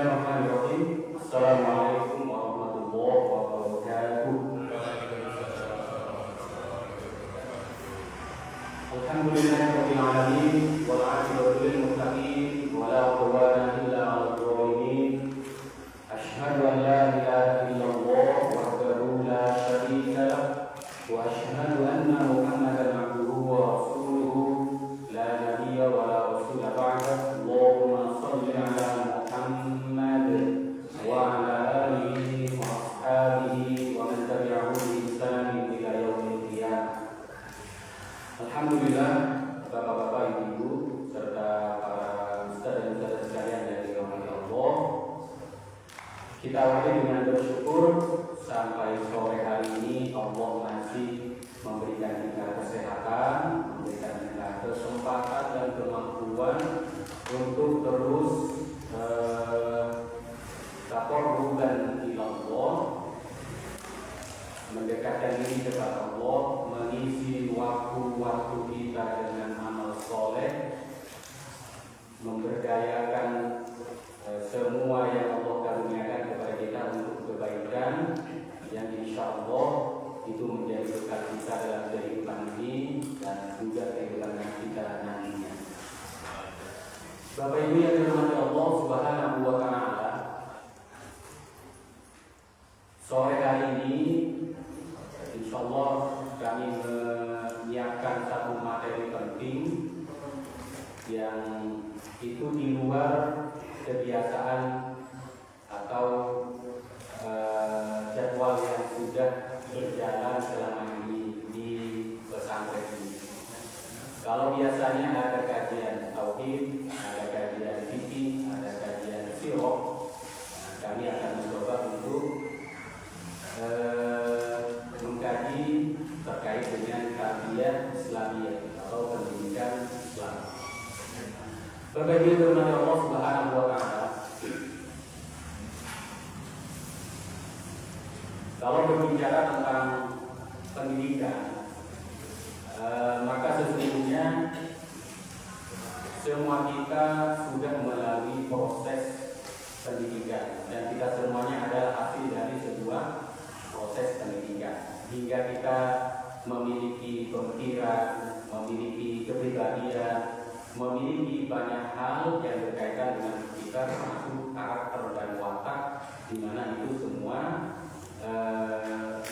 Bismillahirrahmanirrahim. Assalamualaikum warahmatullahi wabarakatuh. Alhamdulillahirabbil alamin wal 'aqibatu lil muttaqin wa la 'udwana illa 'alal zalimin. Asyhadu an la ilaha illallah wahdahu la syarika lah wa asyhadu anna Muhammadan 'abduhu wa rasuluhu la nabiyya wa la rasula ba'da. Allahumma shalli 'ala Muhammad wa 'ala alihi wa ashabihi wa man tabi'ahum bi ihsan ila yaumil qiyamah. Alhamdulillah, Bapak-bapak, Ibu-ibu serta para ustaz dan ustazah sekalian yang dirahmati Allah. Kita awali dengan bersyukur sampai sore hari ini Allah masih memberikan kita kesehatan, memberikan kita kesempatan dan kemampuan untuk terus taqarruban ila Allah, mendekatkan diri kepada Allah, mengisi waktu-waktu kita dengan amal soleh, memberdayakan semua yang Allah karuniakan kepada kita untuk kebaikan yang insya Allah itu menjadi bekal kita dalam kehidupan ini dan juga kehidupan kita nantinya. Bapak Ibu yang dirahmati Allah Subhanahu wa Ta'ala, sore hari ini insyaallah kami menyiapkan satu materi penting yang itu di luar kebiasaan atau jadwal yang sudah berjalan selama ini di pesantren ini. Kalau biasanya ada kajian tauhid, ada kajian fikih, ada kajian sirah, kami akan mencoba untuk mengkaji terkait dengan tarbiyah Islamiyah atau pendidikan Islam. Bapak Ibu dirahmati Allah Subhanahu wa Ta'ala, kalau berbicara tentang pendidikan, maka sesungguhnya semua kita sudah melalui proses pendidikan dan kita semuanya adalah hasil dari sebuah proses pendidikan hingga kita memiliki pemikiran, memiliki kepribadian, memiliki banyak hal yang berkaitan dengan kita, termasuk karakter dan watak, di mana itu semua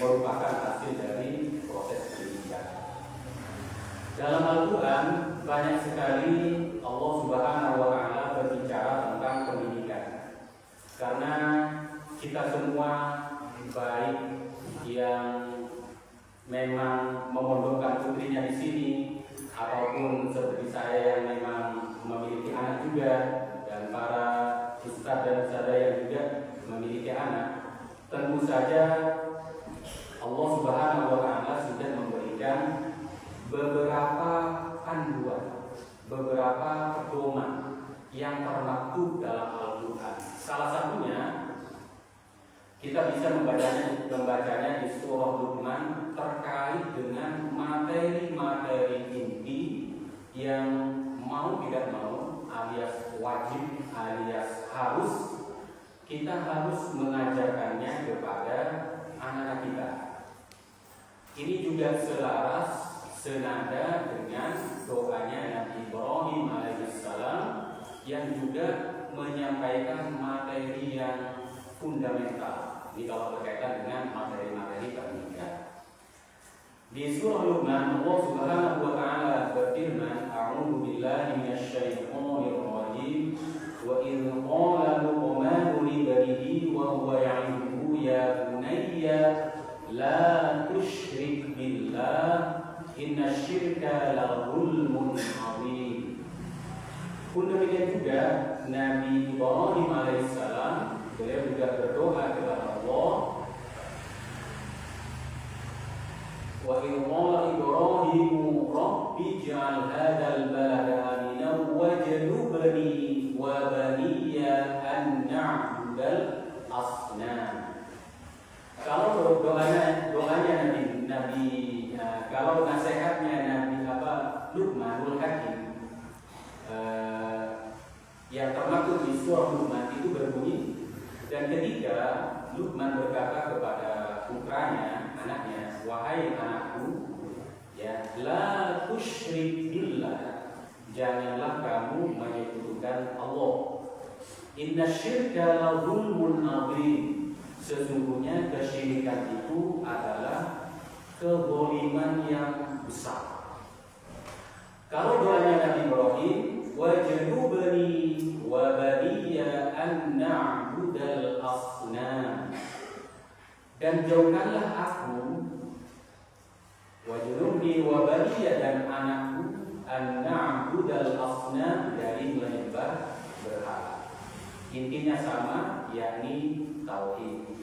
merupakan hasil dari proses pendidikan. Dalam Al-Quran banyak sekali Allah Subhanahu wa Ta'ala berbicara tentang pendidikan, karena kita semua baik yang memang memondokkan putrinya di sini ataupun seperti saya yang memang memiliki anak juga, dan para ustaz dan ustazah yang juga memiliki anak, tentu saja Allah Subhanahu wa Ta'ala sudah memberikan beberapa panduan, beberapa pedoman yang termaktub dalam Al-Quran. Salah satunya kita bisa membacanya di surah Luqman terkait dengan materi-materi inti yang mau tidak mau alias wajib alias harus kita harus mengajarkannya kepada anak-anak kita. Ini juga selaras senada dengan doanya Nabi Ibrahim alaihissalam yang juga menyampaikan materi yang fundamental. Ini kalau berkaitan dengan materi-materi pendidikan. Di surah Luqman Allah Subhanahu wa Ta'ala berfirman, A'udzu billahi minasyaitonir rajim. Wa idz qala Luqman li banihi wa huwa ya'iduhu ya bunayya la tusyrik billah innasyirka la zulmun 'adzim. Pun demikian juga Nabi Ibrahim alaihissalam, beliau juga berdoa kepada Allah. Wa idz qala Ibrahim rabbi ij'al hadzal balada aminan wajnubni wa baniya an na'budal asnam. Kalau doanya Nabi kalau nasihatnya Nabi Luqmanul Hakim yang termaktub di surah Luqman itu berbunyi, ketika Luqman berkata kepada putranya, anaknya, wahai anakku, ya, la tusyrik billah, janganlah kamu menyekutukan Allah. Inna syirka la zulmun adzim, sesungguhnya kesyirikan itu adalah kezaliman yang besar. Kalau doanya Nabi Ibrahim, wajnubni wa baniya an na'budal asnam, dan jauhkanlah aku, wajnubni wa baniya, dan anakku, an na'budal asnam, dari menyembah berhala. Intinya sama, yakni tauhid.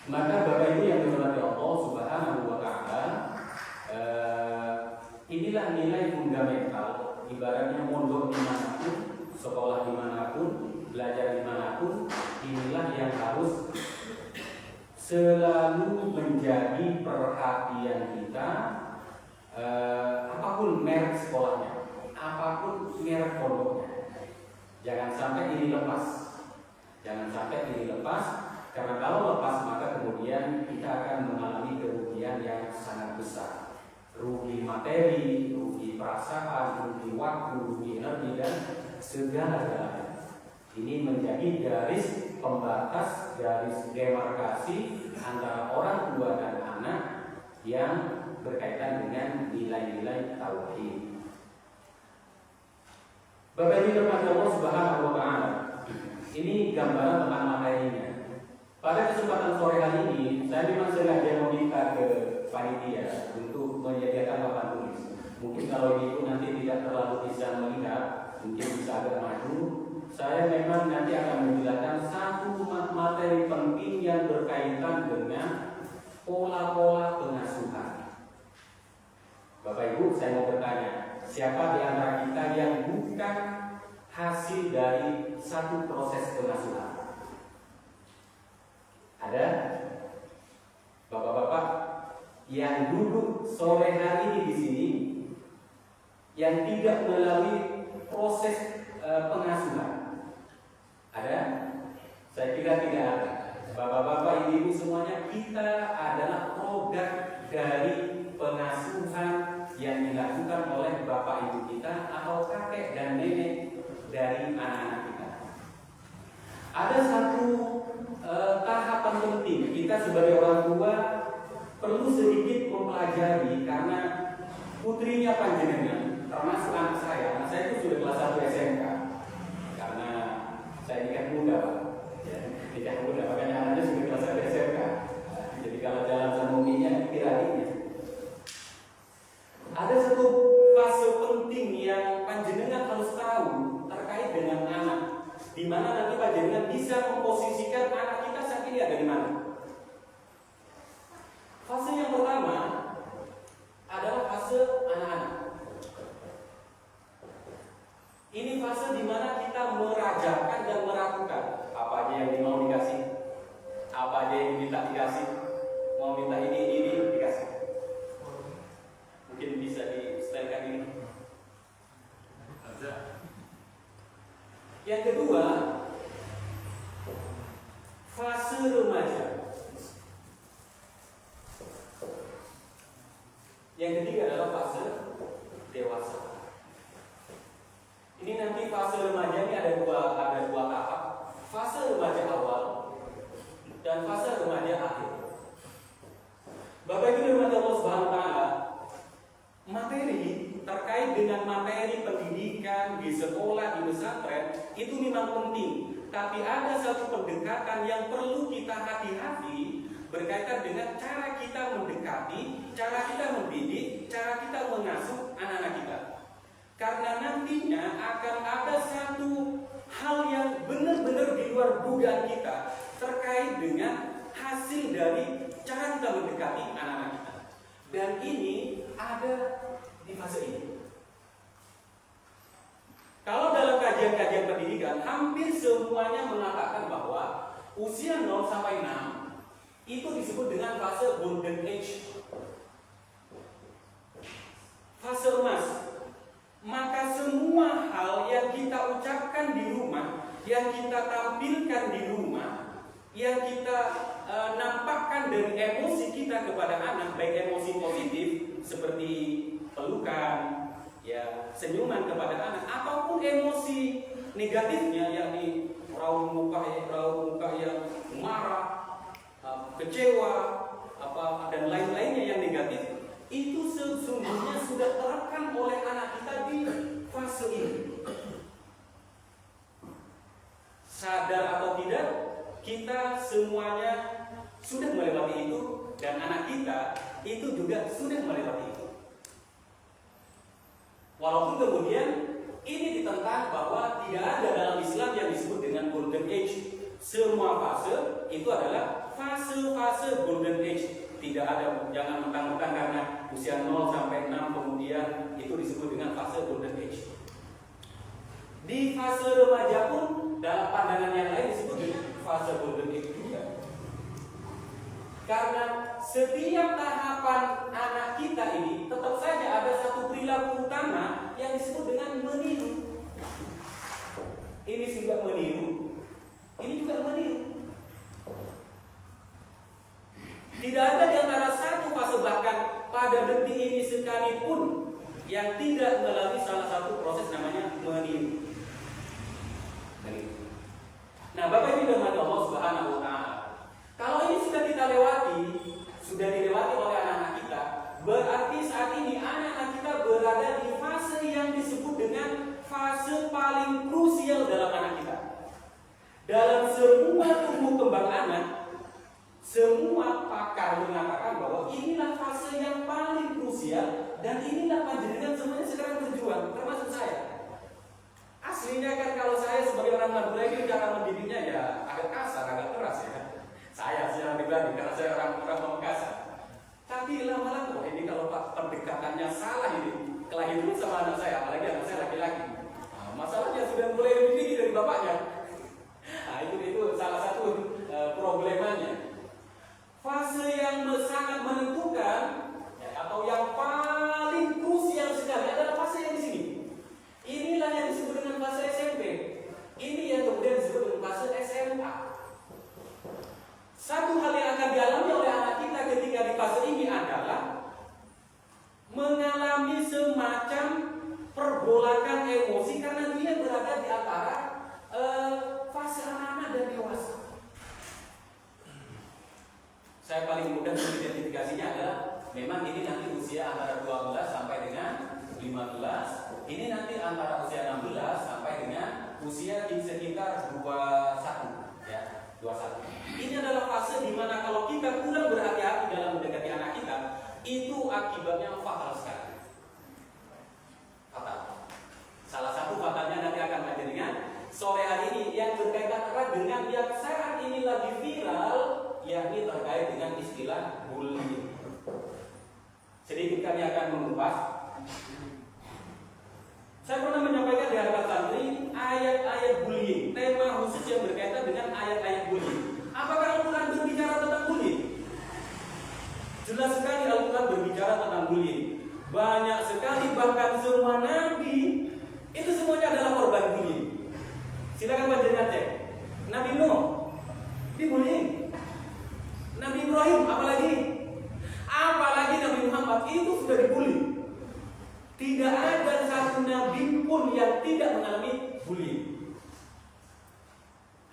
Maka Bapak Ibu yang dirahmati Allah Subhanahu wa taala, inilah nilai fundamental. Ibaratnya mondok dimanapun, sekolah dimanapun, belajar dimanapun, inilah yang harus selalu menjadi perhatian kita. Apapun merek sekolahnya, apapun merek pondoknya, jangan sampai ini lepas. Jangan sampai ini lepas, karena kalau lepas maka kemudian kita akan mengalami kerugian yang sangat besar. Rugi materi, rugi perasaan, rugi waktu, rugi energi, dan segala-galanya. Ini menjadi garis pembatas, garis demarkasi antara orang tua dan anak yang berkaitan dengan nilai-nilai tauhid. Bapak Ibu dirahmati Allah Subhanahu wa taala, ini gambaran tentang materinya. Pada kesempatan sore hari ini, saya memang sengaja meminta ke panitia untuk menyediakan papan tulis. Mungkin kalau itu nanti tidak terlalu bisa melihat, mungkin bisa agak maju. Saya memang nanti akan menjelaskan satu materi penting yang berkaitan dengan pola-pola pengasuhan. Bapak Ibu, saya mau bertanya, siapa di antara kita yang bukan hasil dari satu proses pengasuhan? Ada bapak-bapak yang duduk sore hari ini di sini yang tidak melalui proses pengasuhan? Ada? Saya kira tidak ada. Bapak-bapak, ibu-ibu semuanya, kita adalah produk dari pengasuhan yang dilakukan oleh bapak ibu kita atau kakek dan nenek dari anak-anak kita. Ada satu tahapan penting kita sebagai orang tua perlu sedikit mempelajari, karena putrinya panjenengan, termasuk anak saya itu sudah kelas 1 SMK, karena saya ini kan muda, Pak. Ya, tidak muda, makanya anaknya sudah kelas 1 SMK. Jadi kalau jalan sama uminya kira-kira ada satu fase penting yang panjenengan harus tahu terkait dengan anak, di mana nanti panjenengan bisa memposisikan anak kita saat ini ada di mana. Fase yang pertama adalah fase anak-anak. Ini fase di mana kita merajakan dan meragukan apa aja yang mau dikasih, apa aja yang minta dikasih, mau minta ini dikasih. Mungkin bisa di-setelkan ini. Yang kedua, fase remaja. Yang ketiga adalah fase dewasa. Ini nanti fase remaja ini ada dua tahap. Fase remaja awal dan fase remaja akhir. Bapak Ibu dirahmati Allah Subhanahu wa taala, materi terkait dengan materi pendidikan di sekolah, di pesantren itu memang penting, tapi ada satu pendekatan yang perlu kita hati-hati berkaitan dengan cara kita mendekati, cara kita mendidik, cara kita mengasuh anak-anak kita. Karena nantinya akan ada satu hal yang benar-benar di luar dugaan kita terkait dengan hasil dari cara kita mendekati anak-anak kita. Dan ini ada di fase ini. Kalau dalam kajian-kajian pendidikan, hampir semuanya mengatakan bahwa usia 0 sampai 6 itu disebut dengan fase golden age, fase emas. Maka semua hal yang kita ucapkan di rumah, yang kita tampilkan di rumah, yang kita nampakkan dari emosi kita kepada anak, baik emosi positif seperti pelukan, ya, senyuman kepada anak, ataupun emosi negatifnya, yakni raut muka yang marah, kecewa, dan lain-lainnya yang negatif, itu sesungguhnya sudah terekam oleh anak kita di fase ini. Sadar atau tidak, kita semuanya sudah melewati itu, dan anak kita itu juga sudah melewati itu. Walaupun kemudian ini ditentang bahwa tidak ada dalam Islam yang disebut dengan golden age. Semua fase itu adalah fase-fase golden age. Tidak ada, jangan mentang-mentang karena usia 0 sampai 6 kemudian itu disebut dengan fase golden age. Di fase remaja pun dalam pandangan yang lain disebut dengan fase golden age juga. Karena setiap tahapan anak kita ini tetap saja ada satu perilaku utama yang disebut dengan meniru. Ini juga meniru, ini juga meniru. Tidak ada di antara satu fase, bahkan pada detik ini sekalipun, yang tidak melalui salah satu proses namanya meniru. Nah, Bapak Ibu dirahmati Allah Subhanahu wa Ta'ala, kalau ini sudah kita lewati, sudah dilewati oleh anak-anak kita, berarti saat ini anak-anak kita berada di fase yang disebut dengan fase paling krusial dalam anak kita. Dalam semua tumbuh kembang anak, semua pakar mengatakan bahwa inilah fase yang paling krusial, dan inilah panjenengan semuanya sekarang berjuang, termasuk saya. Aslinya kan kalau saya sebagai orang Madura ini cara mendidiknya ya agak kasar, agak keras ya. Saya yang pribadi karena saya orang Pamekasan. Tapi lama-lama ini kalau pendekatannya salah ini, kelahiran sama anak saya, apalagi anak saya laki-laki. Nah, masalahnya sudah mulai lebih tinggi dari bapaknya. Nah, itu salah satu problemanya. Fase yang sangat menentukan atau yang paling krusial sekali adalah fase yang di sini. Inilah yang disebut dengan fase SMP. Ini yang kemudian disebut dengan fase SMA. Satu hal yang akan dialami oleh anak kita ketika di fase ini adalah mengalami semacam pergolakan emosi karena dia berada di antara fase anak-anak dan dewasa. Saya paling mudah mengidentifikasinya adalah memang ini nanti usia antara 12 sampai dengan 15. Ini nanti antara usia 16 sampai dengan usia di sekitar 21, ya, 21. Ini adalah fase di mana kalau kita kurang berhati-hati dalam mendekati anak kita, itu akibatnya fatal sekali. Fatal. Salah satu fatalnya nanti akan menjadi dengan sore hari ini yang berkaitan erat dengan yang saat ini lagi viral, yakni terkait dengan istilah bullying. Sedikit kami akan mengupas. Saya pernah menyampaikan di hadapan santri ayat-ayat bullying, tema khusus yang berkaitan dengan ayat-ayat bullying. Apakah Al-Quran berbicara tentang bullying? Jelas sekali Al-Quran berbicara tentang bullying. Banyak sekali, bahkan semua nabi itu semuanya adalah korban bullying. Silakan panjenengan cek. Nabi Nuh dibullying. Nabi Ibrahim apalagi Nabi Muhammad itu sudah dibully. Tidak ada satu nabi pun yang tidak mengalami bullying.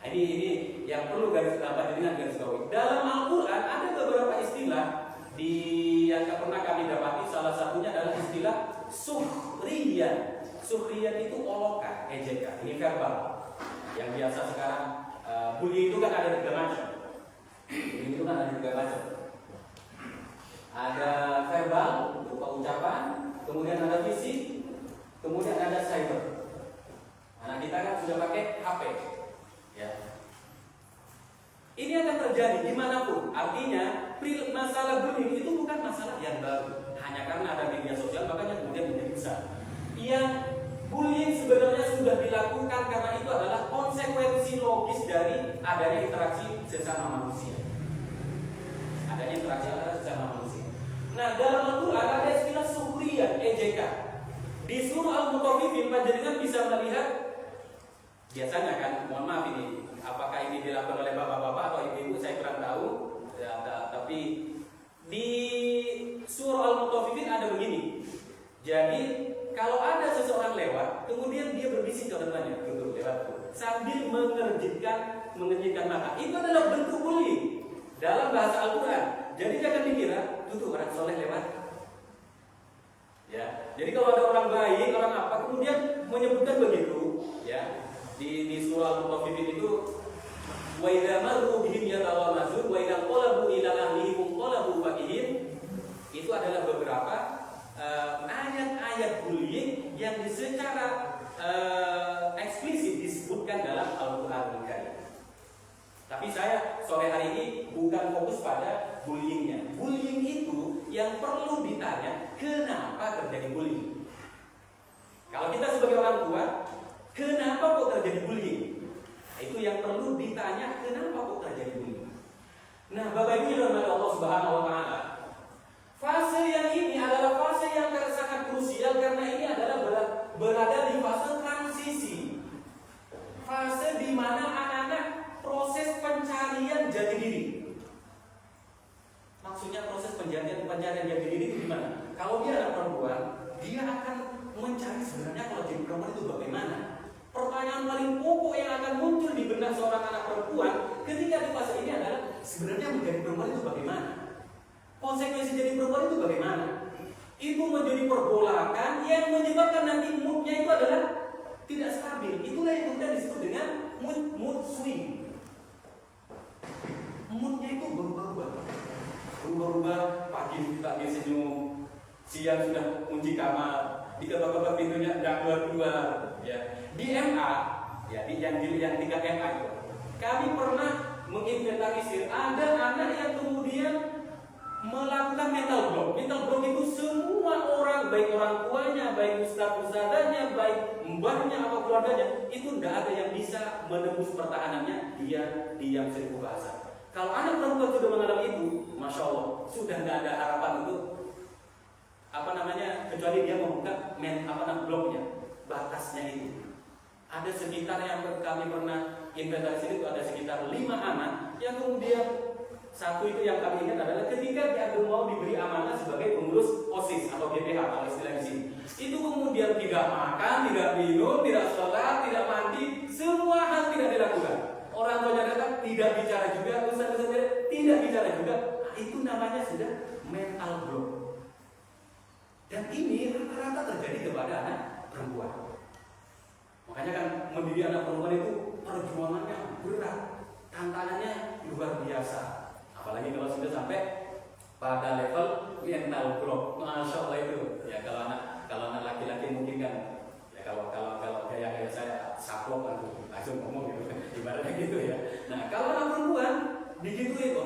Ini yang perlu dengan garis bawahi. Dalam Al-Quran ada beberapa istilah yang pernah kami dapati. Salah satunya adalah istilah sukhriyan. Sukhriyan itu olokan, ejekan. Ini verbal. Yang biasa sekarang bullying itu kan ada tiga macam. Bullying itu kan ada tiga macam. Ada verbal, berupa ucapan, kemudian ada fisik, kemudian ada cyber. Anak kita kan sudah pakai HP, ya. Ini akan terjadi dimanapun. Artinya masalah bullying itu bukan masalah yang baru. Hanya karena ada media sosial makanya kemudian menjadi besar. Yang bullying sebenarnya sudah dilakukan karena itu adalah konsekuensi logis dari adanya interaksi sesama manusia. Adanya interaksi antara sesama manusia. Nah, dalam Al-Quran ada istilah sukhriyan, ejekan. Di surah Al-Mutaffifin panjenengan bisa melihat biasanya kan, mohon maaf ini, apakah ini dilakukan oleh bapak-bapak atau sambil mengerjitkan mata. Itu adalah bentuk bullying dalam bahasa Al-Quran. Jadi jangan dikira tuh orang soleh lewat. Ya, jadi kalau ada orang baik, orang apa, kemudian menyebutkan begitu, ya, di surah Al-Mutaffifin itu, wa idza marru bihim yatawamazun wa idza qalabu ila ahlihim qalabu fakihin. Itu adalah beberapa ayat-ayat bullying yang secara eksplisit disebutkan dalam Al-Quran Al-Karim. Tapi saya sore hari ini bukan fokus pada bullyingnya. Bullying itu yang perlu ditanya, kenapa terjadi bullying? Kalau kita sebagai orang tua, kenapa kok terjadi bullying? Itu yang perlu ditanya, kenapa kok terjadi bullying? Nah, Bapak Ibu yang dirahmati Allah Subhanahu wa taala, fase yang ini adalah fase yang sangat krusial karena ini adalah berada di fase transisi. Fase di mana anak-anak proses pencarian jati diri. Maksudnya proses pencarian jati diri itu gimana? Kalau dia anak perempuan, dia akan mencari sebenarnya kalau jadi perempuan itu bagaimana? Pertanyaan paling pokok yang akan muncul di benak seorang anak perempuan ketika di fase ini adalah sebenarnya menjadi perempuan itu bagaimana? Konsekuensi jadi perempuan itu bagaimana? Itu menjadi pergolakan yang menyebabkan nanti moodnya itu adalah tidak stabil. Itulah yang kemudian disebut dengan mood swing. Moodnya itu berubah-ubah. Pagi senyum, siang sudah kunci kamar, diketok-ketok pintunya tidak keluar. Ya. Di MA, ya di yang 3 MA itu, kami pernah menginventarisir ada anak yang kemudian melakukan mental block. Mental block itu semua orang, baik orang tuanya, baik ustadz-ustadzanya, baik mbahnya atau keluarganya, itu tidak ada yang bisa menembus pertahanannya. Dia diam 1000 bahasa. Kalau anak perempuan sudah mengalami itu, masya Allah, sudah tidak ada harapan untuk kecuali dia membuka bloknya, batasnya itu. Ada sekitar yang kami pernah inventarisir itu ada sekitar 5 anak yang kemudian satu itu yang kami ingat adalah ketika dia mau diberi amanah sebagai pengurus OSIS atau GPH kalau istilah di sini. Itu kemudian tidak makan, tidak minum, tidak sholat, tidak mandi, semua hal tidak dilakukan. Orang tuanya datang tidak bicara juga, ustaz-ustaznya tidak bicara juga. Itu namanya sudah mental block. Dan ini rata-rata terjadi kepada anak perempuan. Makanya kan mendidik anak perempuan itu perjuangannya berat, tantangannya luar biasa. Apalagi kalau sudah sampai pada level mental block, masya Allah itu. Ya kalau anak laki-laki mungkin kan, ya kalau gaya saya saklok kan langsung ngomong gitu, ibaratnya gitu ya. Nah kalau anak perempuan digituin,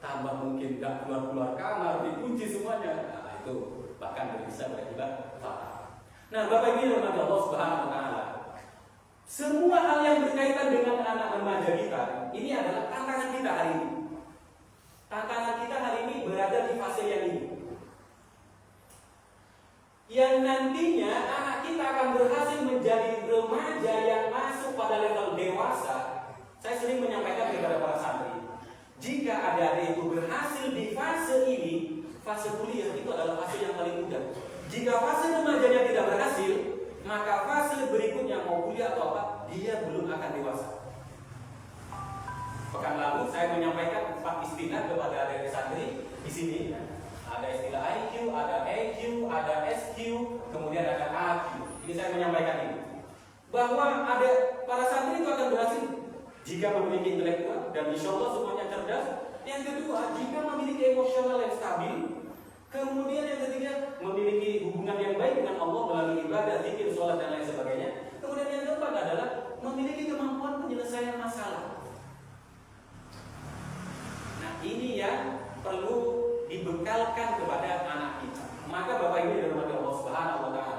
tambah mungkin nggak keluar kamar, dikunci semuanya. Nah itu bahkan bisa berakibat fatal. Nah Bapak Ibu yang dirahmati Allah Subhanahu wa taala, semua hal yang berkaitan dengan anak remaja kita ini adalah tantangan kita hari ini. Tantangan kita hari ini berada di fase yang ini, yang nantinya anak kita akan berhasil menjadi remaja yang masuk pada level dewasa. Saya sering menyampaikan kepada para santri, jika adik-adik itu berhasil di fase ini, fase kuliah itu adalah fase yang paling mudah. Jika fase remajanya tidak berhasil, maka fase berikutnya mau kuliah atau apa, dia belum akan dewasa. Pekan lalu saya menyampaikan 4 istilah kepada adik-adik santri di sini. Ada istilah IQ, ada EQ, ada SQ, kemudian ada AQ. Ini saya menyampaikan ini, bahwa ada para santri itu akan berhasil jika memiliki intelektual dan insya Allah semuanya cerdas. Yang kedua, jika memiliki emosional yang stabil. Kemudian yang ketiga, memiliki hubungan yang baik dengan Allah melalui ibadah, zikir, sholat dan lain sebagainya. Kemudian yang keempat adalah memiliki kemampuan penyelesaian masalah. Nah ini yang perlu dibekalkan kepada anak kita. Maka Bapak Ibu yang dirahmati Allah Subhanahu wa taala,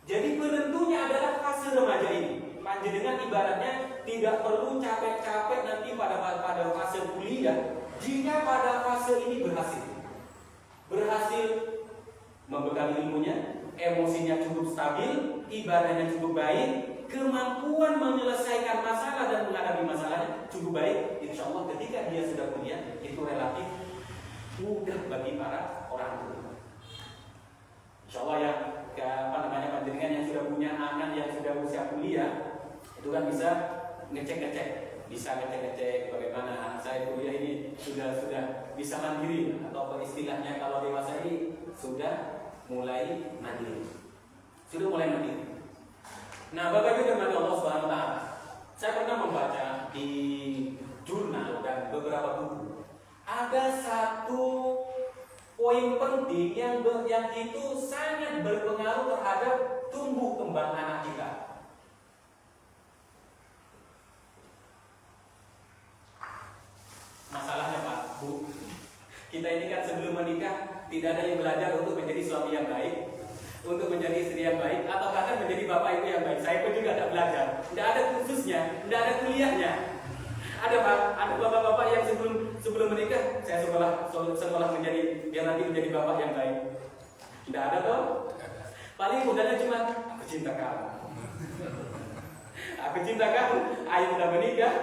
jadi penentunya adalah fase remaja ini. Panjenengan ibaratnya tidak perlu capek-capek nanti pada fase kuliah jika pada fase ini berhasil membekali ilmunya, emosinya cukup stabil, ibadahnya cukup baik, kemampuan menyelesaikan masalah dan menghadapi masalahnya cukup baik. Insya Allah ketika dia sudah kuliah itu relatif mudah bagi para orang tua. Insya Allah ya, panjenengan yang sudah punya anak yang sudah usia kuliah itu kan bisa ngecek-ngecek, bisa ngecek-ngecek bagaimana anak saya kuliah ini sudah bisa mandiri, atau istilahnya kalau dewasa ini sudah mulai mandiri. Nah, Bapak Ibu firman Allah Subhanahu wa taala. Saya pernah membaca di jurnal dan beberapa buku. Ada satu poin penting yang itu sangat berpengaruh terhadap tumbuh kembang anak kita. Masalahnya Pak, Bu, kita ini kan sebelum menikah tidak ada yang belajar untuk menjadi suami yang baik, untuk menjadi istri yang baik, atau bahkan menjadi bapak ibu yang baik. Saya pun juga tidak belajar, tidak ada kursusnya, tidak ada kuliahnya. Ada bapak-bapak yang sebelum menikah, saya sekolah menjadi biar nanti menjadi bapak yang baik. Tidak ada toh. Paling modalnya cuma aku cinta kamu. Aku cinta kamu. Ayo kita menikah.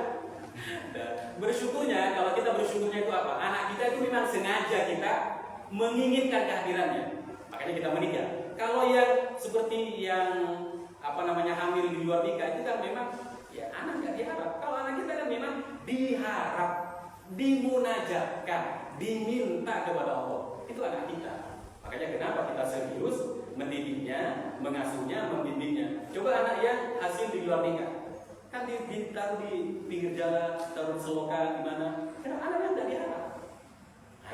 Bersyukurnya, kalau kita bersyukurnya itu apa? Anak kita itu memang sengaja kita menginginkan kehadirannya, makanya kita menikah. Kalau yang seperti yang hamil di luar nikah itu kan memang ya anak nggak diharap. Kalau anak kita kan memang diharap, dimunajatkan, diminta kepada Allah. Itu anak kita. Makanya kenapa kita serius mendidiknya, mengasuhnya, membimbingnya. Coba anak yang hasil di luar nikah, kan ditaruh di pinggir jalan, taruh di selokan di mana? Karena anaknya tidak diharap. Nah,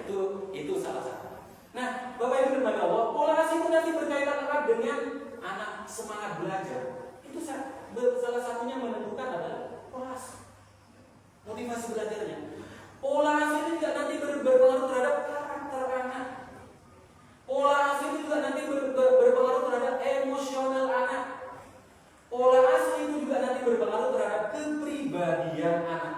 itu salah satu. Nah, Bapak Ibu firman Allah, pola asuh itu nanti berkaitan erat dengan anak semangat belajar. Itu salah satunya menentukan adalah pola asuh, motivasi belajarnya. Pola asuh itu juga nanti berpengaruh terhadap karakter anak. Pola asuh itu juga nanti berpengaruh terhadap emosional anak. Pola asuh itu juga nanti berpengaruh terhadap kepribadian anak.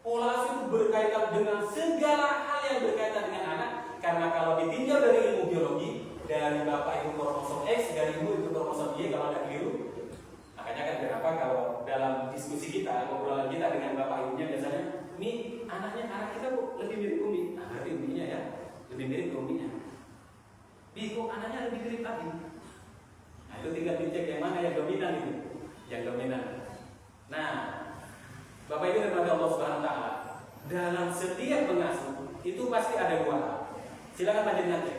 Pola asuh itu berkaitan dengan segala hal yang berkaitan dengan anak. Karena kalau ditinjau dari ilmu biologi, dari bapak ibu kromosom X, dari ibu kromosom Y kalau ada keliru. Makanya kan kenapa kalau dalam diskusi kita, obrolan kita dengan bapak ibunya biasanya, ini anak kita kok lebih mirip Umi. Nah, berarti Uminya ya, lebih mirip ke Uminya. Kok anaknya lebih mirip Abi. Nah, itu tinggal dicek yang mana yang dominan itu, yang dominan. Nah, Bapak Ibu dan Allah Subhanahu wa taala, dalam setiap pengasuh itu pasti ada dua hal. Silakan panjenengan cek.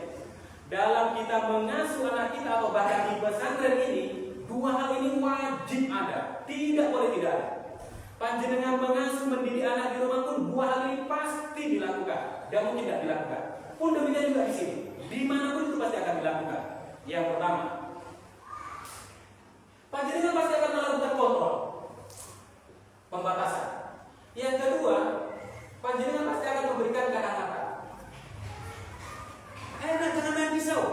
Dalam kita mengasuh anak kita atau bahkan di pesantren ini, dua hal ini wajib ada, tidak boleh tidak ada. Panjenengan mengasuh mendidik anak di rumah pun dua hal ini pasti dilakukan, dan mungkin tidak dilakukan. Pun demikian juga di sini, dimanapun itu pasti akan dilakukan. Yang pertama, panjenengan pasti akan melakukan kontrol, pembatasan. Yang kedua, panjenengan pasti akan memberikan kata-kata. Jangan main pisau,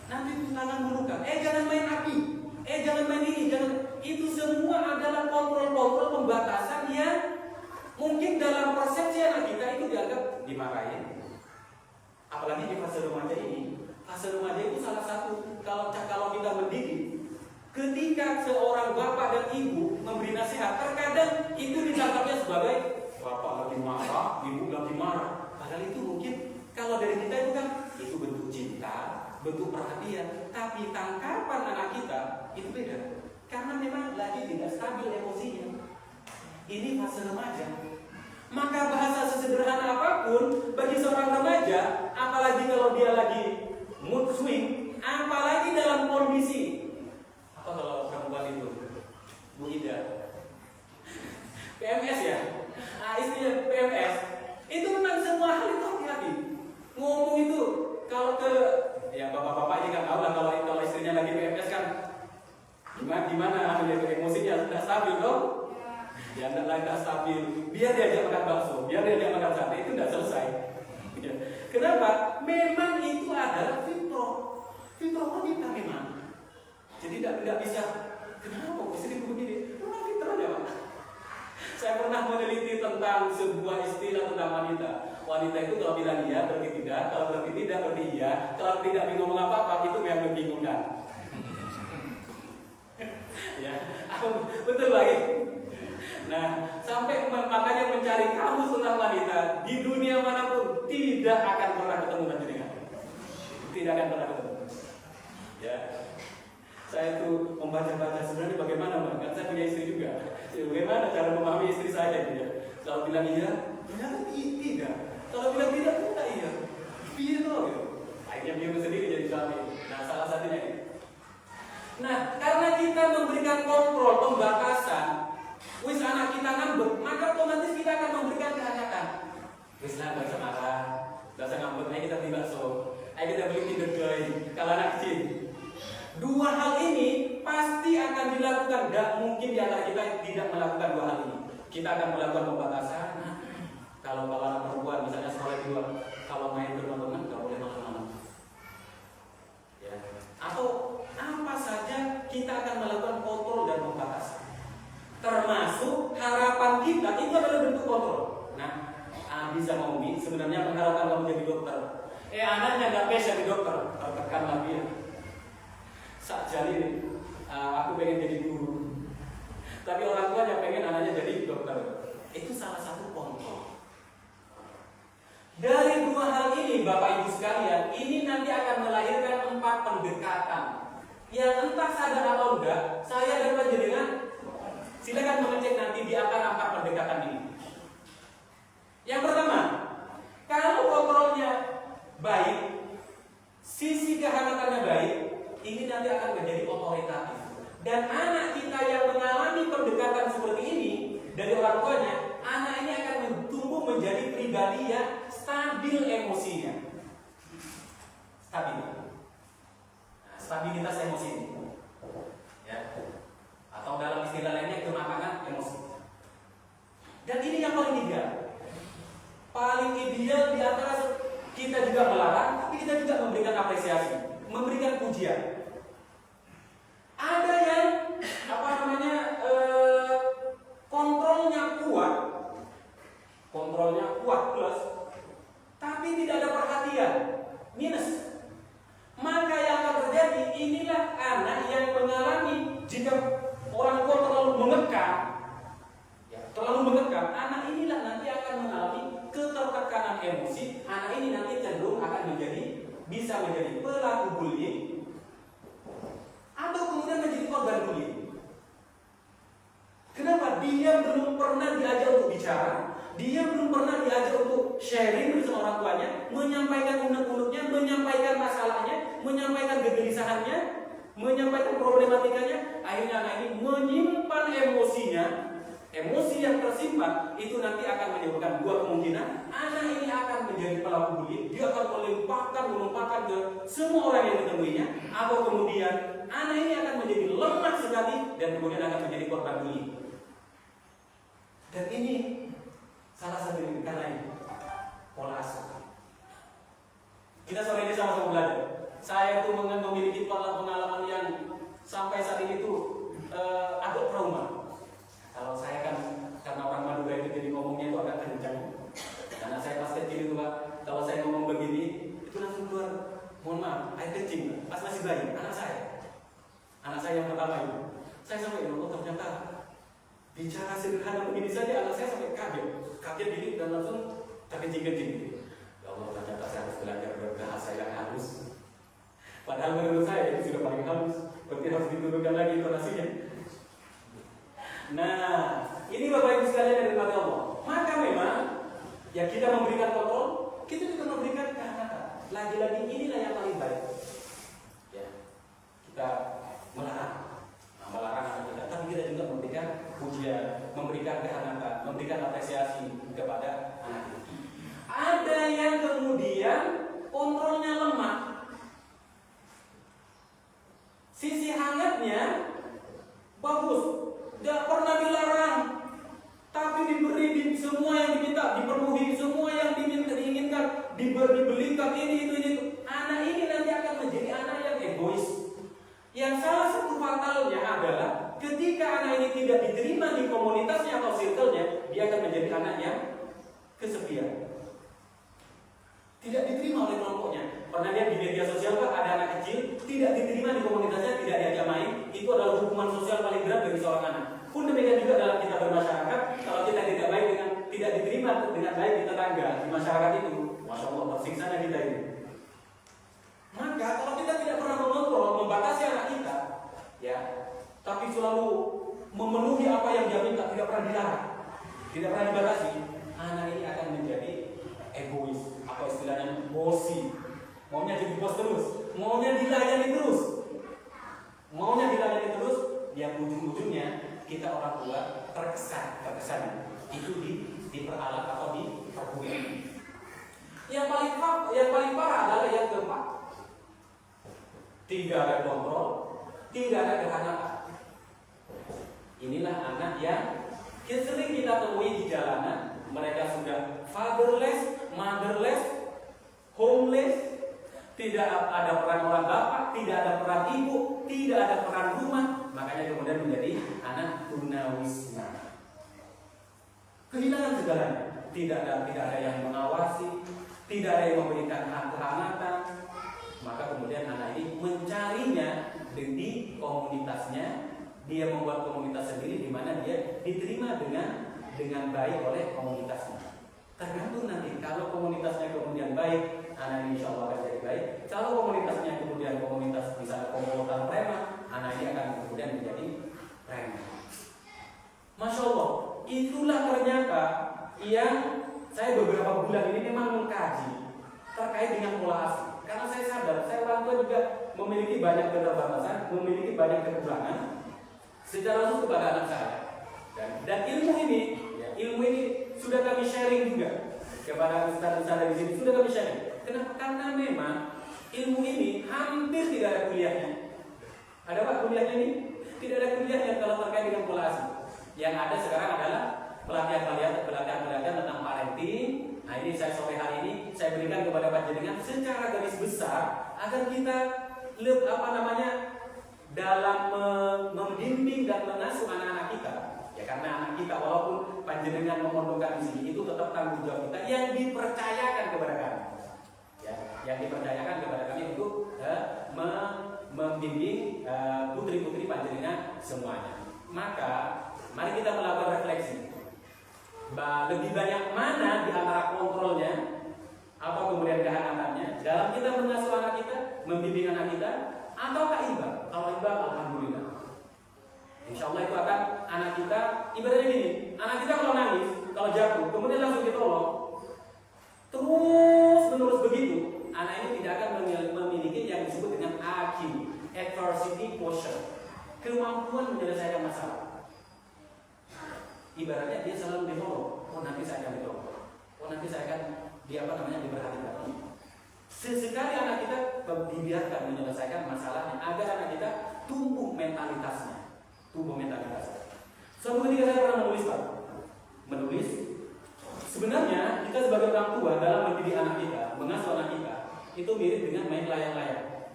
nanti tangan meluka. Jangan main api. Jangan main ini. Itu semua adalah kontrol-kontrol pembatasan yang mungkin dalam persepsi anak kita itu dianggap dimarahin. Apalagi di fase remaja ini. Fase remaja itu salah satu kalau kita mendidik. Ketika seorang bapak dan ibu memberi nasihat, terkadang itu ditangkapnya sebagai bapak lagi marah, ibu lagi marah. Padahal itu mungkin kalau dari kita itu kan itu bentuk cinta, bentuk perhatian. Tapi tangkapan anak kita itu beda, karena memang lagi tidak stabil emosinya. Ini fase remaja. Maka bahasa sesederhana apapun bagi seorang remaja, apalagi kalau dia lagi mood swing, apalagi dalam kondisi apa kalau perempuan itu Bu Ida PMS ya, istrinya PMS, itu memang semua hal itu hati-hati ngomong itu. Kalau ke ya bapak-bapak ini kan tahu lah, kalau istrinya lagi PMS kan gimana emosinya tidak stabil dong. Ya tidak stabil, biar dia ajak makan bakso, biar dia ajak makan sate, itu tidak selesai. Kenapa? Memang itu adalah fitrah wanita memang. Jadi tidak bisa. Kenapa istriku begini? Memang fitrah aja Pak. Saya pernah meneliti tentang sebuah istilah tentang wanita. Wanita itu kalau bilang iya berarti tidak, kalau berarti tidak berarti iya, kalau tidak ngomong apa-apa itu yang membingungkan. Ya, betul lagi. Nah, sampai makanya mencari kamus tentang wanita di dunia manapun tidak akan pernah ketemu dengan. Tidak akan pernah ketemu. Ya. Saya tuh membaca-baca sebenarnya bagaimana Bang? Kan saya punya istri juga. Bagaimana cara memahami istri saya gitu ya? Kalau bilang iya, ternyata tidak. Kalau bilang tidak, enggak iya. Iya loh gitu. Akhirnya bingung sendiri jadi suami. Nah, salah satunya ini. Nah, karena kita memberikan kontrol, pembatasan, wis anak kita ngambek, maka otomatis kita akan memberikan kehangatan. Wis lah, gak usah marah, gak usah ngambek, ayo kita beli bakso, ayo kita beli tidur joy, kalau anak kecil. Dua hal ini pasti akan dilakukan, gak mungkin di antara kita tidak melakukan dua hal ini. Kita akan melakukan pembatasan. Kalau anak perempuan, misalnya sekolah di luar, kalau main teman-teman, gak boleh malam-malam. Ya. Atau apa saja kita akan melakukan kontrol dan pembatasan. Termasuk harapan kita itu adalah bentuk kontrol. Nah, Abi sama Umi sebenarnya mengharapkan kamu jadi dokter. Anaknya nggak bisa jadi dokter, tertekanlah dia. Jadi aku pengen jadi guru. Tapi orang tuanya pengen anaknya jadi dokter. Itu salah satu kontrol. Dari dua hal ini, Bapak Ibu sekalian, ini nanti akan melahirkan 4 pendekatan. Yang entah sadar atau enggak, saya dan panjenengan silakan mengecek nanti di antara 4 pendekatan ini. Yang pertama, kalau kontrolnya baik, sisi kehangatannya baik, ini nanti akan menjadi otoritatif. Dan anak kita yang mengalami pendekatan seperti ini dari orang tuanya, anak ini akan tumbuh menjadi pribadi yang stabil emosinya. Stabilitas emosi ini. Ya. Atau dalam istilah lainnya kematangan emosi. Dan ini yang paling ideal. Paling ideal di antara kita juga melarang, tapi kita juga memberikan apresiasi, memberikan pujian. Ada yang kontrolnya kuat plus, tapi tidak ada perhatian, minus. Maka yang akan terjadi, inilah anak yang mengalami jika orang tua terlalu mengekang, anak inilah nanti akan mengalami ketertekanan emosi. Anak ini nanti cenderung akan bisa menjadi pelaku bullying atau kemudian menjadi korban bullying. Kenapa? Dia belum pernah diajar untuk bicara, dia belum pernah diajar untuk sharing bersama orang tuanya, menyampaikan unek-uneknya, menyampaikan masalahnya, menyampaikan kegelisahannya, menyampaikan problematikanya. Akhirnya anak ini menyimpan emosinya. Emosi yang tersimpan itu nanti akan menyebabkan dua kemungkinan. Anak ini akan menjadi pelaku bullying, dia akan melumpahkan ke semua orang yang ditemuinya, atau kemudian anak ini akan menjadi lemah sekali dan kemudian akan menjadi korban bullying. Dan ini salah satu karena ini pola asuh. Kita sore ini sama-sama belajar. Saya tuh memiliki pengalaman yang sampai saat ini tuh agak trauma. Kalau saya kan karena orang Madura itu jadi ngomongnya itu agak kencang. Karena saya pas kecil itu Pak, kalau saya ngomong begini itu langsung keluar, mohon maaf, air kencing. Pas masih bayi, anak saya yang pertama itu, saya sampai ternyata bicara sederhana begini saja anak saya sampai kaget diri dan langsung terkencing-kencing. Ya Allah, ternyata saya harus belajar berbahasa yang halus. Padahal menurut saya itu sudah paling halus, berarti harus diturunkan lagi intonasinya. Nah, ini Bapak Ibu sekalian dari Allah. Maka memang ya kita memberikan kontrol, kita juga memberikan kehangatan. Lagi-lagi inilah yang paling baik. Ya, kita melarang anak kita, tapi kita juga memberikan pujian, memberikan kehangatan, memberikan apresiasi kepada anak kita. Ada yang kemudian kontrolnya lemah. Sisi hangatnya bagus. Tidak pernah dilarang, tapi diberi semua yang diminta, dipenuhi semua yang diinginkan, dibelikan ini itu. Anak ini nanti akan menjadi anak yang egois. Yang salah satu fatalnya adalah ketika anak ini tidak diterima di komunitasnya atau circle-nya, dia akan menjadi anak yang kesepian. Tidak diterima oleh kelompoknya. Pernah lihat di media sosial Pak, ada anak kecil tidak diterima di komunitasnya, tidak diajak main. Itu adalah hukuman sosial paling berat bagi seorang anak. Pun demikian juga dalam kita bermasyarakat, kalau kita tidak diterima dengan baik di tetangga, di masyarakat itu, masya Allah tersiksanya kita ini. Maka kalau kita tidak pernah mengontrol, membatasi anak kita, ya, tapi selalu memenuhi apa yang dia minta, tidak pernah dilarang, tidak pernah dibatasi, anak ini akan menjadi egois, apa istilahnya, bosi, maunya jadi bos terus, maunya dilayani terus, yang ujung-ujungnya kita orang tua terkesan itu diperalat atau diperbudak. Yang paling parah adalah yang keempat, tidak ada kontrol, tidak ada kehangatan. Inilah anak yang sering kita temui di jalanan. Mereka sudah fatherless, motherless, homeless, tidak ada peran orang bapak, tidak ada peran ibu, tidak ada peran rumah. Makanya kemudian menjadi anak tunawisma. Kehilangan segalanya. Tidak ada yang mengawasi, tidak ada yang memberikan kehangatan. Maka kemudian anak ini mencarinya di komunitasnya. Dia membuat komunitas sendiri di mana dia diterima dengan baik oleh komunitasnya. Tergantung nanti kalau komunitasnya kemudian baik, anak ini insya Allah akan jadi baik. Kalau komunitasnya kemudian komunitas misalnya komplotan preman, anak ini akan kemudian menjadi preman. Masya Allah, itulah ternyata yang saya beberapa bulan ini memang mengkaji terkait dengan pola asuh. Karena saya sadar, saya orang tua juga memiliki banyak keterbatasan, memiliki banyak kekurangan secara langsung kepada anak saya. Dan ilmu ini sudah kami sharing juga kepada ustaz-ustaz di sini, sudah kami sharing. Kenapa? Karena memang ilmu ini hampir tidak ada kuliahnya. Ada Pak kuliahnya ini? Tidak ada kuliahnya kalau terkait dengan pola asuh. Yang ada sekarang adalah pelatihan tentang parenting. Nah ini saya sore hari ini saya berikan kepada panjenengan secara garis besar agar kita dalam membimbing dan mengasuh anak-anak kita. Ya karena anak kita walaupun panjenengan memondokkan di sini itu tetap tanggung jawab kita yang dipercayakan kepada kami. Ya, yang dipercayakan kepada kami untuk membimbing putri-putri panjenengan semuanya. Maka mari kita melakukan refleksi. Lebih banyak mana di antara kontrolnya, apa kemudian kehangatannya dalam kita mengasuh anak kita, membimbing anak kita, ataukah ibadah? Kalau ibadah, alhamdulillah. Insya Allah itu akan anak kita ibaratnya gini. Anak kita kalau nangis, kalau jatuh, kemudian langsung ditolong, terus menerus begitu, anak ini tidak akan memiliki yang disebut dengan AQ, adversity quotient, kemampuan menyelesaikan masalah. Ibaratnya dia selalu ditolong. Oh nanti saya akan ditolong. Oh nanti saya akan diperhatikan. Sesekali anak kita dibiarkan menyelesaikan masalahnya agar anak kita tumbuh mentalitasnya. Suatu ketika saya pernah menulis. Sebenarnya kita sebagai orang tua dalam mendidik anak kita, mengasuh anak kita, itu mirip dengan main layang-layang.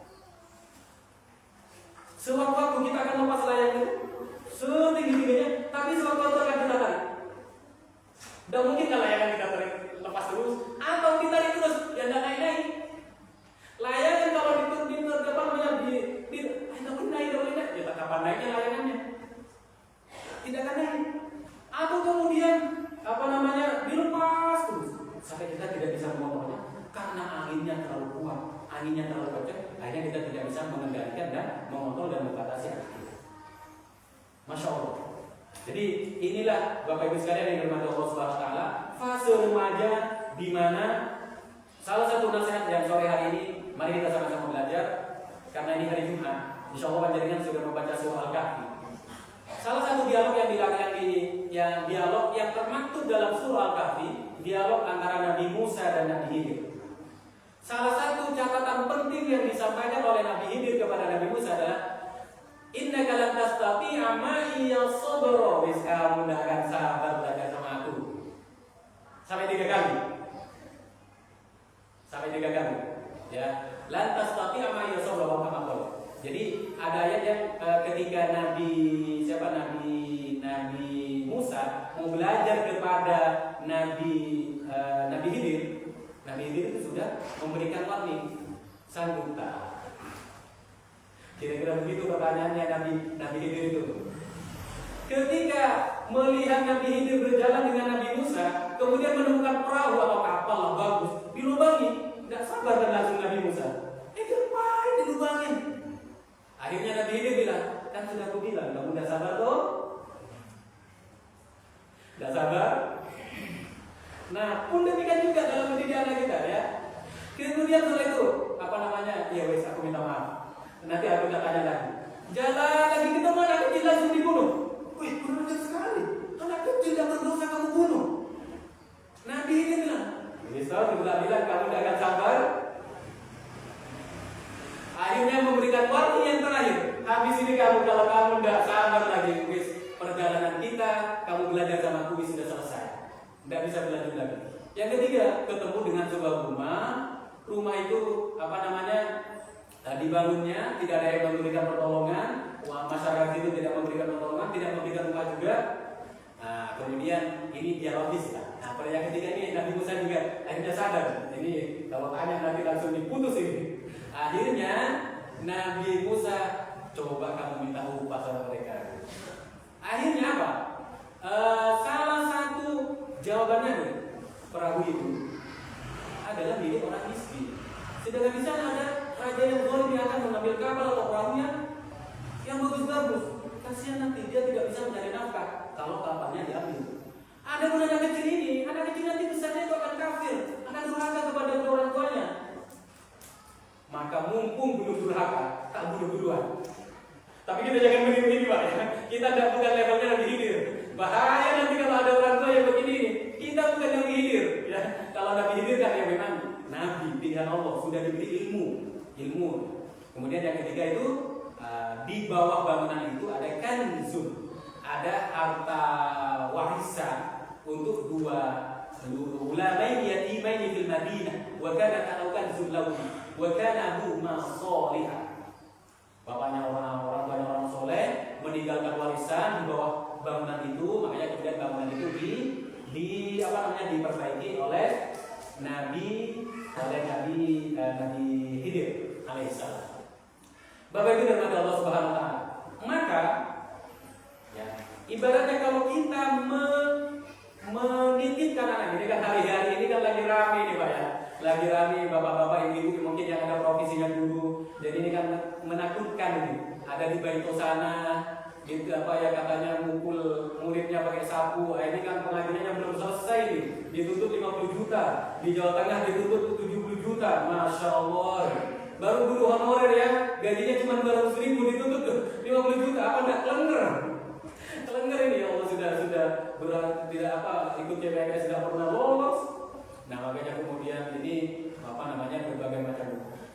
Sewaktu-waktu kita akan lepas layang itu setinggi-tingginya, tapi sewaktu-waktu akan kita tarik. Dan mungkin kalau layangan kita tarik lepas terus, atau ditarik terus, ya tidak naik-naik. Layangan kalau naik, ya kapan naiknya layangannya? Tidak akan naik. Atau kemudian dilepas terus sampai kita tidak bisa mengontrolnya karena anginnya terlalu kuat, anginnya terlalu kencang, akhirnya kita tidak bisa mengendalikan dan mengontrol dan membatasi anak kita. Masya Allah. Jadi inilah Bapak Ibu sekalian yang dirahmati Allah Subhanahu wa taala, fase remaja di mana salah satu nasihat yang sore hari ini mari kita sama-sama belajar karena ini hari Jumat. Insya Allah panjenengan sudah membaca surah Al-Kahfi. Salah satu dialog yang dialog yang termaktub dalam surah Al-Kahfi, dialog antara Nabi Musa dan Nabi Khidir. Salah satu catatan penting yang disampaikan oleh Nabi Khidir kepada Nabi Musa adalah innaka lan tastati'a ma'iya sabra, kamu tidak akan sabar belajar sama aku. Sampai 3 kali. Ya, lan tastati'a ma'iya sabra wa kama. Jadi ada ayat yang ketika Nabi Musa mau belajar kepada Nabi Khidir, Nabi Khidir itu sudah memberikan warning, sanggup tak? Kira-kira begitu pertanyaannya Nabi Khidir itu. Ketika melihat Nabi Khidir berjalan dengan Nabi Musa, kemudian menemukan perahu atau kapal lah bagus, dilubangi, tidak sabar dan langsung Nabi Musa, ngapain dilubangin? Akhirnya Nabi Khidir bilang, Tidak sabar tuh? Tidak sabar? Nah, pun demikian juga dalam mendidik anak kita ya. Kemudian setelah itu, apa namanya? Ya wes, aku minta maaf. Nanti aku tak tanya lagi. Jalan lagi ketemu anak kecil langsung dibunuh. Wih, benar sekali. Anak kecil yang berdosa kamu bunuh. Nabi ini bilang, Misal bilang kamu tidak akan sabar. Akhirnya memberikan warning yang terakhir. Habis ini kamu, kalau kamu tidak sabar lagi, wis perjalanan kita, kamu belajar sama aku wis sudah selesai. Tidak bisa berlanjut lagi. Yang ketiga, ketemu dengan sebuah rumah. Rumah itu apa namanya? Dibangunnya, tidak ada yang memberikan pertolongan. Masyarakat itu tidak memberikan pertolongan, tidak memberikan rumah juga. Nah, kemudian ini dialogis lah. Nah, pada yang ketiga ini Nabi Musa juga akhirnya sadar. Ini kalau tanya nanti langsung diputus ini. Akhirnya Nabi Musa, coba kamu minta upah sama mereka. Akhirnya apa? Salah satu jawabannya nih, perahu itu adalah milik orang miskin. Sedangkan di sana ada raja yang zalim yang akan mengambil kapal atau perahunya yang bagus-bagus. Kasihan nanti dia tidak bisa mencari nafkah kalau kapalnya diambil. Ada anak kecil ini, anak kecil nanti besarnya itu akan kafir, akan durhaka kepada orang tuanya. Maka mumpung belum durhaka, tak bunuh duluan. Tapi kita jangan begini Pak ya. Kita tidak bukan levelnya Nabi Khidir. Bahaya nanti kalau ada orang tua yang begini. Kita bukan Nabi Khidir ya. Kalau Nabi Khidir kan yang memang Nabi pilihan Allah, sudah diberi ilmu. Kemudian yang ketiga itu di bawah bangunan itu ada kanzun, ada harta warisan untuk dua ulamain yatimain fil Madinah wa kana ta'awkan zullahu wa kana huma salihah. Bapaknya orang tuanya orang soleh meninggalkan warisan di bawah bangunan itu, makanya kemudian bangunan itu diperbaiki oleh Nabi Khidir alaihissalam. Bapak Ibu dan Allah Subhanahu wa taala. Maka ya, ibaratnya kalau kita menitipkan anak ini kan hari-hari ini kan lagi rame nih Pak ya. Lagi rame bapak-bapak ibu mungkin yang ada profesinya dulu. Jadi ini kan menakutkan ini. Ada di Baito sana gitu apa ya katanya mukul muridnya pakai sapu. Ini kan pengajiannya belum selesai nih. Dituntut 50 juta. Di Jawa Tengah dituntut 70 juta. Masya Allah. Baru guru honorer ya, gajinya cuma 200.000 dituntut tuh 50 juta. Apa enggak kelengger? Kelengger ini ya Allah sudah berat tidak apa ikut CPNS tidak pernah lolos. Nah makanya kemudian ini apa namanya berbagai macam.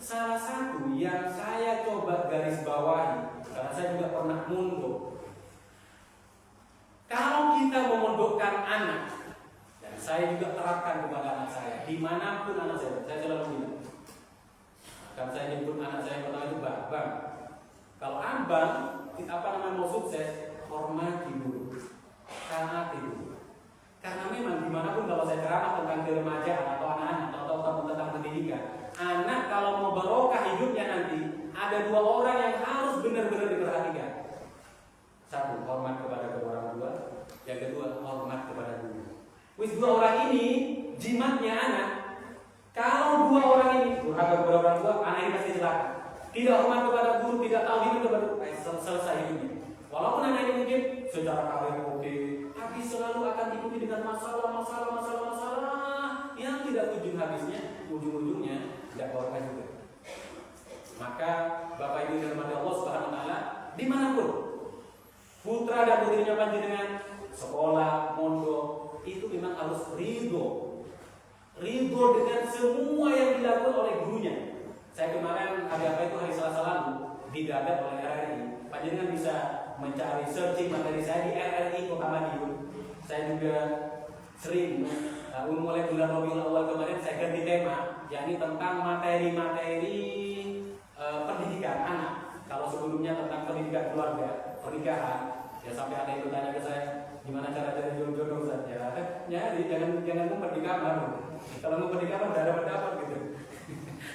Salah satu yang saya coba garis bawahi karena saya juga pernah mondok. Kalau kita memondokkan anak, dan saya juga terapkan kepada anak saya dimanapun anak saya selalu bilang. Kan saya nyebut anak saya pertama itu bang. Kalau abang apa namanya mau sukses, hormati dulu, taati dulu. Karena memang dimanapun kalau saya ceramah tentang keremajaan atau anak-anak atau tentang pendidikan, anak kalau mau barokah hidupnya nanti ada dua orang yang harus benar-benar diperhatikan. Satu, hormat kepada kedua orang tua. Yang kedua, hormat kepada guru. Wis dua orang ini jimatnya anak. Kalau dua orang ini durhaka kepada orang tua, anak ini pasti celaka. Tidak hormat kepada guru, tidak tahu hidup kepada selesai hidupnya. Walaupun anak ini mungkin secara karir oke, tapi selalu akan diikuti dengan masalah yang tidak ujung habisnya, ujung-ujungnya tidak barokah juga. Maka Bapak Ibu dan Allah Subhanahu wa taala dimanapun putra dan putrinya panjenengan sekolah, mondok itu memang harus ridho dengan semua yang dilakukan oleh gurunya. Saya kemarin ada apa itu hari Selasa lalu didadak oleh RRI. Panjenengan bisa mencari searching materi saya di RRI Kota Madiun. Saya juga sering mulai bulan Rabiul Awal kemarin saya ganti tema, yakni tentang materi-materi pendidikan anak. Kalau sebelumnya tentang pendidikan keluarga, pernikahan, ya sampai ada yang bertanya ke saya, gimana cara cari jodoh saja? Nyari, jangan ngumpet di kamar. Kalau ngumpet di kamar udah dapat gitu.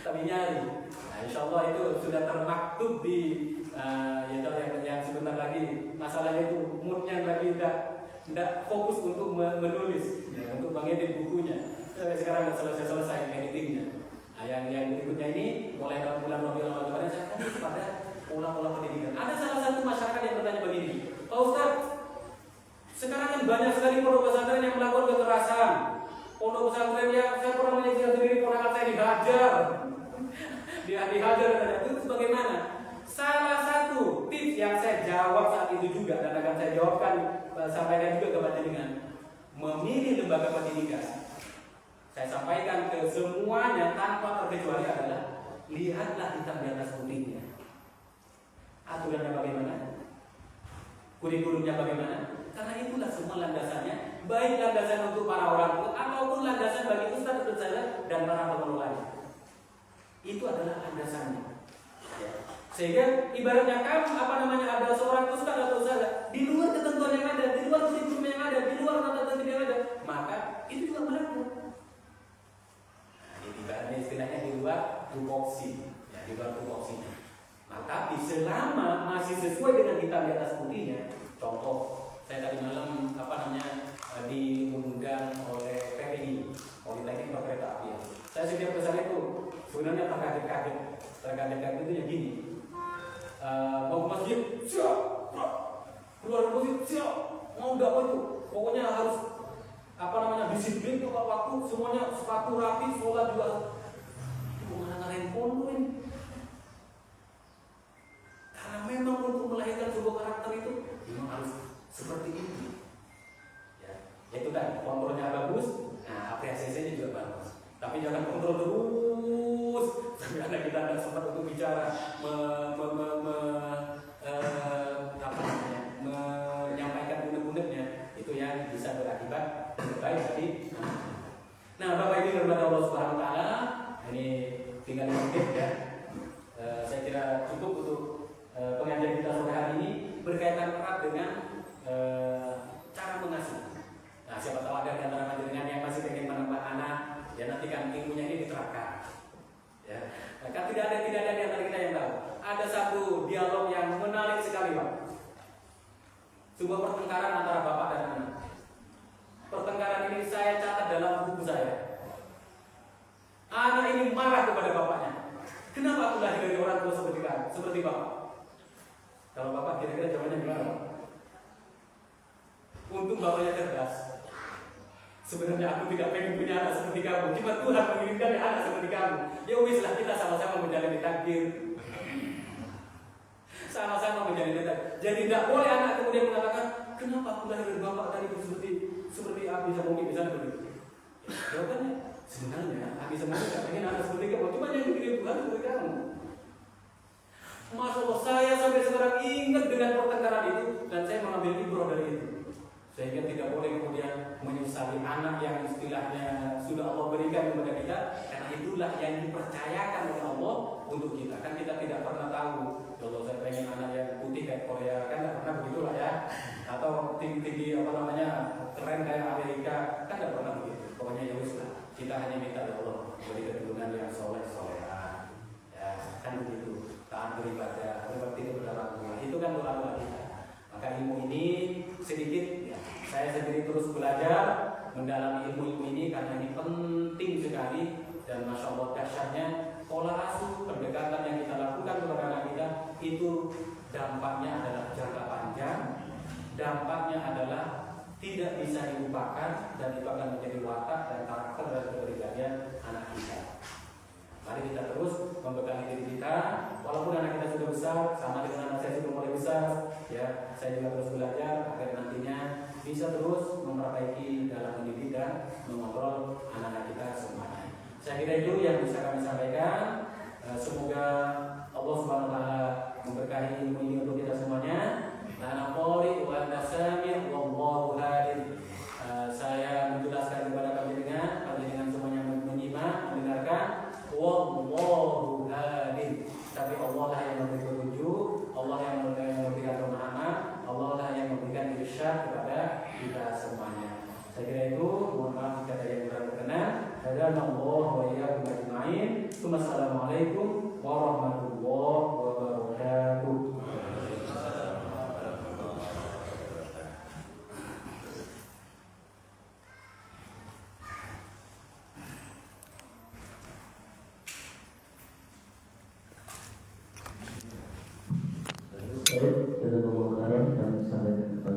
Tapi nyari. Nah, insya Allah itu sudah termaktub di yang sebentar lagi masalahnya itu moodnya lagi tidak fokus untuk menulis, ya, untuk mengedit bukunya. Sekarang sudah selesai editingnya. Nah, yang berikutnya ini mulai bulan Rabiul Awal kemarin saya fokus pada pola pendidikan. Ada salah satu masyarakat yang bertanya begini, Pak Ustaz, sekarang kan banyak sekali pondok pesantren yang melakukan kekerasan. Pondok pesantren yang saya pernah menyaksikan sendiri, ponakan saya dihajar. Dia dihajar, itu bagaimana? Salah satu tips yang saya jawab saat itu juga dan akan saya jawabkan, sampaikan juga kepada dengan memilih lembaga pendidikan. Saya sampaikan ke semuanya tanpa terkecuali adalah lihatlah hitam di atas putihnya. Aturannya bagaimana? Kurikulumnya bagaimana? Karena itulah semua landasannya, baik landasan untuk para orang tua ataupun landasan bagi ustaz dan para pengelolanya. Itu adalah landasannya. Ya. Sehingga ibaratnya kamu ada seorang ustaz atau ustaz di luar ketentuan yang ada, di luar kurikulum yang ada, di luar tata tertib yang ada, maka itu juga melanggar. Ibaratnya istilahnya di luar tupoksi, ya, di luar tupoksinya. Maka selama masih sesuai dengan hitam di atas putihnya, contoh saya tadi malam diundang oleh PPI, Politeknik Perkereta Apian. Saya setiap kesana itu sebenarnya terkaget-kaget itu ya gini. Mau ke masjid, siap. Keluar dari masjid, siap. Mau apa itu? Pokoknya harus disiplin tepat waktu, semuanya sepatu rapi, sholat juga. Itu mana handphone ini? Karena memang untuk melahirkan sebuah karakter itu memang harus seperti itu. Ya, itu kan kontrolnya bagus, nah apresiasinya juga bagus. Tapi jangan kontrol terus sampai anak kita tidak sempat untuk bicara menyampaikan unek-uneknya, itu yang bisa berakibat baik tadi. Nah, Bapak Ibu kepada Allah Subhanahu Wa Taala, ini tinggal sedikit ya. Saya kira cukup untuk pengajian kita sore hari ini, berkaitan erat dengan cara mengasuh. Nah, siapa tahu ada di antara majelis yang masih ingin menambah anak, ya nanti kan ilmunya ini diterapkan. Ya, kan tidak ada di antara kita yang tahu. Ada satu dialog yang menarik sekali, Pak. Sebuah pertengkaran antara bapak dan anak. Pertengkaran ini saya catat dalam buku saya. Anak ini marah kepada bapaknya. Kenapa aku lahir dari orang tua seperti bapak? Kalau bapak kira-kira jawabannya gimana? Untung bapaknya cerdas. Sebenarnya aku tidak pengen punya anak seperti kamu, cuma Tuhan mengirimkan anak seperti kamu. Ya wis lah, kita sama-sama menjalani takdir. Sama-sama menjalani takdir. Jadi tidak boleh anak kemudian mengatakan, kenapa aku lahir dari bapak tadi seperti Abi sama Umi misalnya begitu. Jawabannya, sebenarnya Abi sama Umi tidak pengen anak seperti kamu, cuma yang dikirim Tuhan seperti kamu. Masya Allah, saya sampai sekarang ingat dengan pertengkaran itu dan saya mengambil ibrah dari itu. Sehingga tidak boleh kemudian menyesali anak yang istilahnya sudah Allah berikan kepada kita, karena itulah yang dipercayakan oleh Allah untuk kita. Kan kita tidak pernah tahu, kalau saya pengen anak yang putih kayak Korea, kan tidak pernah begitu lah ya. Atau tinggi keren kayak Amerika, kan tidak pernah begitu. Pokoknya ya wis lah, kita hanya minta ya Allah beri keturunan yang soleh-solehan, ya kan begitu. Taat beribadah, berbakti kepada orang tua, itu kan doa-doa kita. Maka ilmu ini sedikit ya, saya sendiri terus belajar mendalami ilmu ini karena ini penting sekali dan masya Allah dahsyatnya pola asuh pendekatan yang kita lakukan kepada anak kita itu dampaknya adalah jangka panjang, dampaknya adalah tidak bisa dilupakan dan itu akan menjadi watak dan karakter dan kepribadian anak kita. Mari kita terus membekali diri kita, walaupun anak kita sudah besar, sama dengan anak saya sudah mulai besar, ya saya juga terus belajar agar nantinya bisa terus memperbaiki dalam mendidik dan mengontrol anak-anak kita semuanya. Saya kira itu yang bisa kami sampaikan. Semoga Allah Subhanahu Wa Taala memberkahi ilmu ini untuk kita semuanya. Ana qari wa ana sami' wallahu hadin. Saya menjelaskan kepada kami dengan semuanya menyimak, mendengarkan. Wallahu hadin. Tapi Allah lah yang memberi petunjuk, Allah yang memberikan pemahaman, Allah lah yang memberikan irsyad kepada kita semuanya. Saya kira itu, mohon maaf jika ada yang kurang berkenan. Hadanallahu wa iyyakum ajma'in. Wassalamualaikum warahmatullahi wabarakatuh.